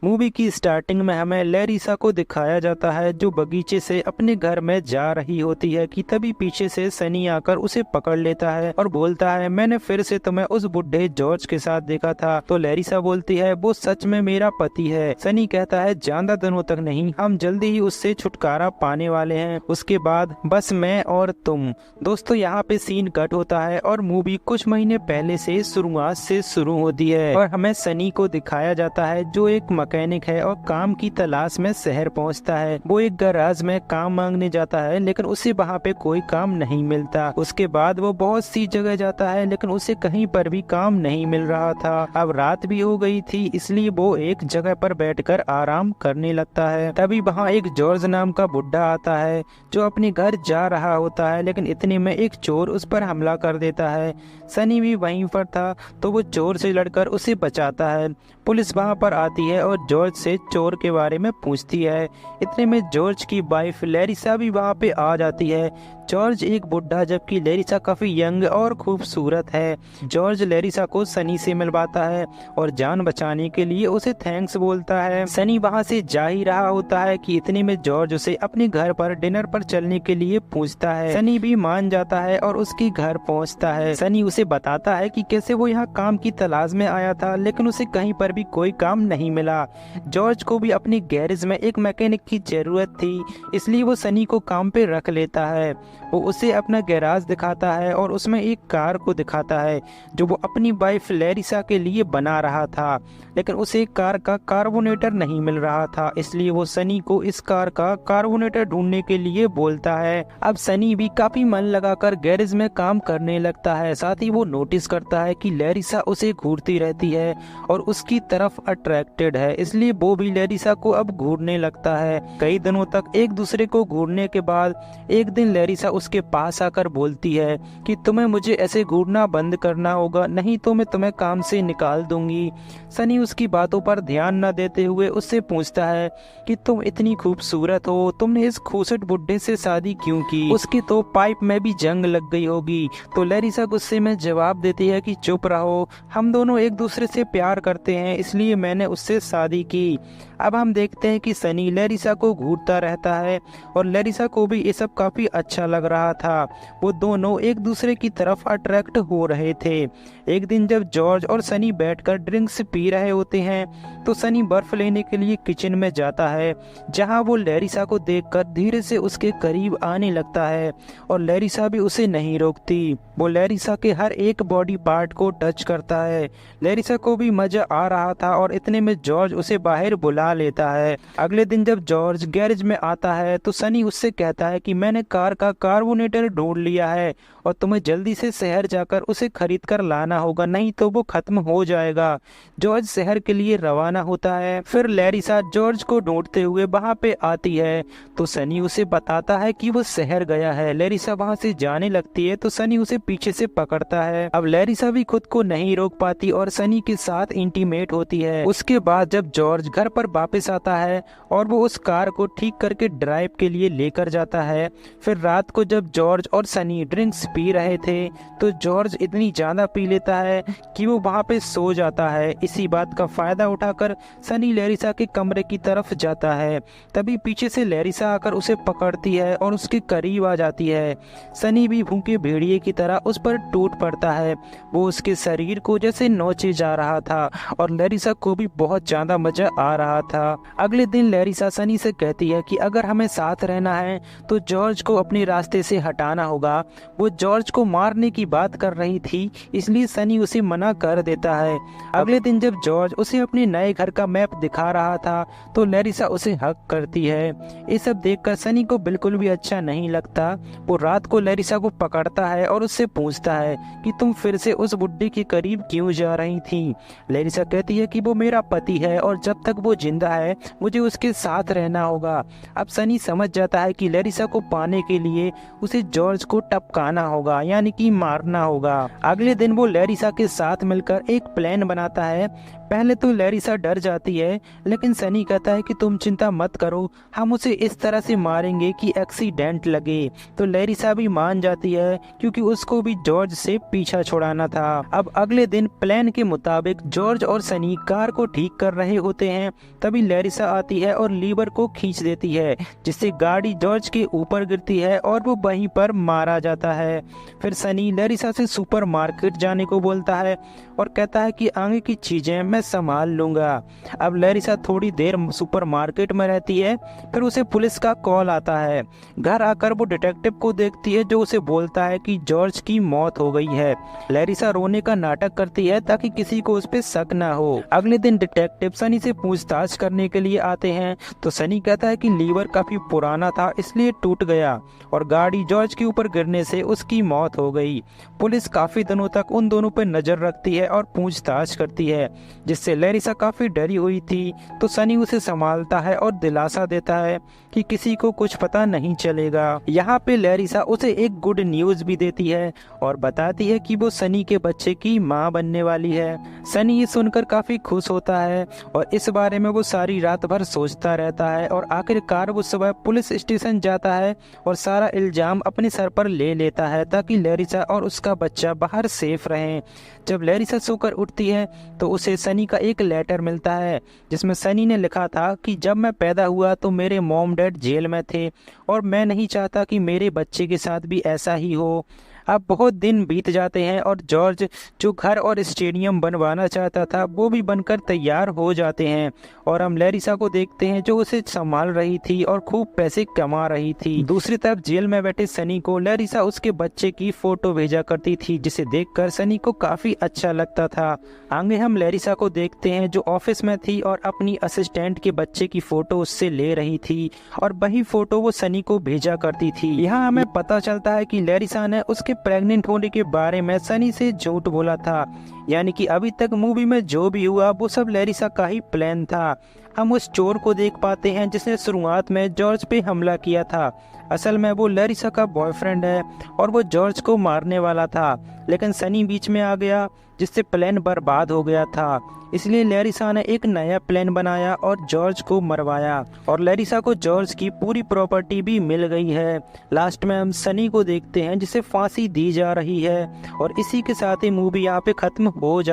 Movie की starting में हमें लैरिसा को दिखाया जाता है जो बगीचे से अपने घर में जा रही होती है कि तभी पीछे से सनी आकर उसे पकड़ लेता है और बोलता है, मैंने फिर से तुम्हें उस बुढ़े जॉर्ज के साथ देखा था। तो लैरिसा बोलती है, वो सच में मेरा पति है। सनी कहता है, ज्यादा दिनों तक नहीं, हम जल्दी ही उससे छुटकारा पाने वाले हैं, उसके बाद बस मैं और तुम। दोस्तों यहाँ पे सीन कट होता है और मूवी कुछ महीने पहले से शुरुआत से शुरू होती है और हमें सनी को दिखाया जाता है जो एक मैकेनिक है और काम की तलाश में शहर पहुंचता है। वो एक गैराज में काम मांगने जाता है लेकिन उसे वहाँ पे कोई काम नहीं मिलता। उसके बाद वो बहुत सी जगह जाता है लेकिन उसे कहीं पर भी काम नहीं मिल रहा था। अब रात भी हो गई थी इसलिए वो एक जगह पर बैठकर आराम करने लगता है। तभी वहाँ एक जॉर्ज नाम का बुढ़ा आता है जो अपने घर जा रहा होता है, लेकिन इतने में एक चोर उस पर हमला कर देता है। सनी भी वहीं पर था तो वो चोर से लड़कर उसे बचाता है। पुलिस वहां पर आती है और जॉर्ज से चोर के बारे में पूछती है। इतने में जॉर्ज की वाइफ लैरिसा भी वहां पे आ जाती है। जॉर्ज एक बुढ़ा जबकि लैरिसा काफी यंग और खूबसूरत है। जॉर्ज लैरिसा को सनी से मिलवाता है और जान बचाने के लिए उसे थैंक्स बोलता है। सनी वहां से जा ही रहा होता है कि इतने में जॉर्ज उसे अपने घर पर डिनर पर चलने के लिए पूछता है। सनी भी मान जाता है और उसके घर पहुंचता है। सनी उसे बताता है कि कैसे वो यहाँ काम की तलाश में आया था लेकिन उसे कहीं पर भी कोई काम नहीं मिला। जॉर्ज को भी अपनी गैरेज में एक मैकेनिक की जरूरत थी इसलिए वो सनी को काम पे रख लेता है। वो उसे अपना गैराज दिखाता है और उसमें एक कार को दिखाता है जो वो अपनी वाइफ लैरिसा के लिए बना रहा था, लेकिन उसे कार का कार्बोनेटर नहीं मिल रहा था इसलिए वो सनी को इस कार का कार्बोनेटर ढूंढने के लिए बोलता है। अब सनी भी काफी मन लगाकर गैरेज में काम करने लगता है। साथ ही वो नोटिस करता है कि लैरिसा उसे घूरती रहती है और उसकी तरफ अट्रैक्टेड है इसलिए वो भी लैरिसा को अब घूरने लगता है। कई दिनों तक एक दूसरे को घूरने के बाद एक दिन लैरिसा उसके पास आकर बोलती है कि तुम्हें मुझे ऐसे घूरना बंद करना होगा, नहीं तो मैं तुम्हें काम से निकाल दूंगी। सनी उसकी बातों पर ध्यान न देते हुए उससे पूछता है कि तुम इतनी खूबसूरत हो, तुमने इस खूसट बुड्ढे से शादी क्यों की? उसकी तो पाइप में भी जंग लग गई होगी। तो लैरिसा गुस्से में जवाब देती है कि चुप रहो, हम दोनों एक दूसरे से प्यार करते हैं इसलिए मैंने उससे शादी की। अब हम देखते हैं कि सनी लैरिसा को घूरता रहता है और लैरिसा को भी ये सब काफी अच्छा लग रहा था। वो दोनों एक दूसरे की तरफ अट्रैक्ट हो रहे थे। एक दिन जब जॉर्ज और सनी बैठकर ड्रिंक्स पी रहे होते हैं तो सनी बर्फ लेने के लिए किचन में जाता है जहां वो लैरिसा को देखकर धीरे से उसके करीब आने लगता है और लैरिसा भी उसे नहीं रोकती। वो लैरिसा के हर एक बॉडी पार्ट को टच करता है। लैरिसा को भी मजा आ रहा था और इतने में जॉर्ज उसे बाहर बुला लेता है। अगले दिन जब जॉर्ज गैरेज में आता है तो सनी उससे कहता है कि मैंने कार का कार्बोनेटर ढूंढ लिया है और तुम्हें जल्दी से शहर जाकर उसे खरीद कर लाना होगा, नहीं तो वो खत्म हो जाएगा। जॉर्ज शहर के लिए रवाना होता है। फिर लैरिसा जॉर्ज को ढूंढते हुए वहां पे आती है तो सनी उसे बताता है कि वो शहर गया है। लैरिसा वहां से जाने लगती है तो सनी उसे पीछे से पकड़ता है। अब लैरिसा भी खुद को नहीं रोक पाती और सनी के साथ इंटीमेट होती है। उसके बाद जब जॉर्ज घर पर वापस आता है और वो उस कार को ठीक करके ड्राइव के लिए लेकर जाता है। फिर रात को जब जॉर्ज और सनी ड्रिंक्स पी रहे थे तो जॉर्ज इतनी ज्यादा पी लेता है कि वो वहां पे सो जाता है। इसी बात का फायदा उठाकर सनी लैरिसा के कमरे की तरफ जाता है। तभी पीछे से लैरिसा आकर उसे पकड़ती है और उसके करीब आ जाती है। सनी भी भूखे भेड़िए की तरह उस पर टूट पड़ता है। वो उसके शरीर को जैसे नोचे जा रहा था और लैरिसा को भी बहुत ज्यादा मजा आ रहा था। अगले दिन लैरिसा सनी से कहती है कि अगर हमें साथ रहना है तो जॉर्ज को अपने रास्ते से हटाना होगा। वो जॉर्ज को मारने की बात कर रही थी इसलिए सनी उसे मना कर देता है। अगले दिन जब जॉर्ज उसे अपने नए घर का मैप दिखा रहा था तो लैरिसा उसे हक करती है। ये सब देखकर सनी को बिल्कुल भी अच्छा नहीं लगता। वो रात को लैरिसा को पकड़ता है और उससे पूछता है कि तुम फिर से उस बुड्ढे के करीब क्यों जा रही थी? लैरिसा कहती है कि वो मेरा पति है और जब तक वो जिंदा है मुझे उसके साथ रहना होगा। अब सनी समझ जाता है कि लैरिसा को पाने के लिए उसे जॉर्ज को टपकाना होगा यानी कि मारना होगा। अगले दिन वो लैरिसा के साथ मिलकर एक प्लान बनाता है। पहले तो लैरिसा डर जाती है, लेकिन सनी कहता है कि तुम चिंता मत करो, हम उसे इस तरह से मारेंगे कि एक्सीडेंट लगे। तो लैरिसा भी मान जाती है क्योंकि उसको भी जॉर्ज से पीछा छुड़ाना था। अब अगले दिन प्लान के मुताबिक जॉर्ज और सनी कार को ठीक कर रहे होते हैं, तभी लैरिसा आती है और लीवर को खींच देती है, जिससे गाड़ी जॉर्ज के ऊपर गिरती है और वो वहीं पर मारा जाता है। फिर सनी लैरिसा से सुपरमार्केट जाने को बोलता है और कहता है कि आगे की चीजें मैं संभाल लूंगा। अब लैरिसा थोड़ी देर सुपरमार्केट में रहती है, फिर उसे पुलिस का कॉल आता है। घर आकर वो डिटेक्टिव को देखती है, जो उसे बोलता है कि जॉर्ज की मौत हो गई है। लैरिसा रोने का नाटक करती है ताकि किसी को उस पर शक ना हो। अगले दिन डिटेक्टिव सनी से पूछताछ करने के लिए आते हैं, तो सनी कहता है कि लीवर काफी पुराना था इसलिए टूट गया और गाड़ी जॉर्ज के ऊपर गिरने से उसकी मौत हो गई। पुलिस काफी दिनों तक उन दोनों पर नजर रखती है और पूछताछ करती है, जिससे लैरिसा काफी डरी हुई थी। तो सनी उसे संभालता है और दिलासा देता है कि किसी को कुछ पता नहीं चलेगा। यहाँ पे लैरिसा उसे एक गुड न्यूज भी देती है और बताती है कि वो सनी के बच्चे की माँ बनने वाली है। सनी ये सुनकर काफी खुश होता है और इस बारे में वो सारी रात भर सोचता रहता है और आखिरकार वो सुबह पुलिस स्टेशन जाता है और सारा इल्जाम अपने सर पर ले लेता है ताकि लैरिसा और उसका बच्चा बाहर सेफ रहें। जब लैरिसा सोकर उठती है तो उसे सनी का एक लेटर मिलता है, जिसमें सनी ने लिखा था कि जब मैं पैदा हुआ तो मेरे मॉम डैड जेल में थे और मैं नहीं चाहता कि मेरे बच्चे के साथ भी ऐसा ही हो। अब बहुत दिन बीत जाते हैं और जॉर्ज जो घर और स्टेडियम बनवाना चाहता था वो भी बनकर तैयार हो जाते हैं और हम लैरिसा को देखते हैं जो उसे संभाल रही थी और खूब पैसे कमा रही थी। दूसरी तरफ जेल में बैठे सनी को लैरिसा उसके बच्चे की फोटो भेजा करती थी, जिसे देखकर सनी को काफी अच्छा लगता था। आगे हम लैरिसा को देखते हैं जो ऑफिस में थी और अपनी असिस्टेंट के बच्चे की फोटो उससे ले रही थी और वही फोटो वो सनी को भेजा करती थी। यहाँ हमें पता चलता है कि लैरिसा ने उसके प्रेग्नेंट होने के बारे में सनी से झूठ बोला था, यानी कि अभी तक मूवी में जो भी हुआ वो सब लैरिसा का ही प्लान था। हम उस चोर को देख पाते हैं जिसने शुरुआत में जॉर्ज पे हमला किया था। असल में वो लैरिसा का बॉयफ्रेंड है और वो जॉर्ज को मारने वाला था, लेकिन सनी बीच में आ गया जिससे प्लान बर्बाद हो गया था। इसलिए लैरिसा ने एक नया प्लान बनाया और जॉर्ज को मरवाया और लैरिसा को जॉर्ज की पूरी प्रॉपर्टी भी मिल गई है। लास्ट में हम सनी को देखते हैं जिसे फांसी दी जा रही है और इसी के साथ ही मूवी यहाँ पे खत्म हो जाती है।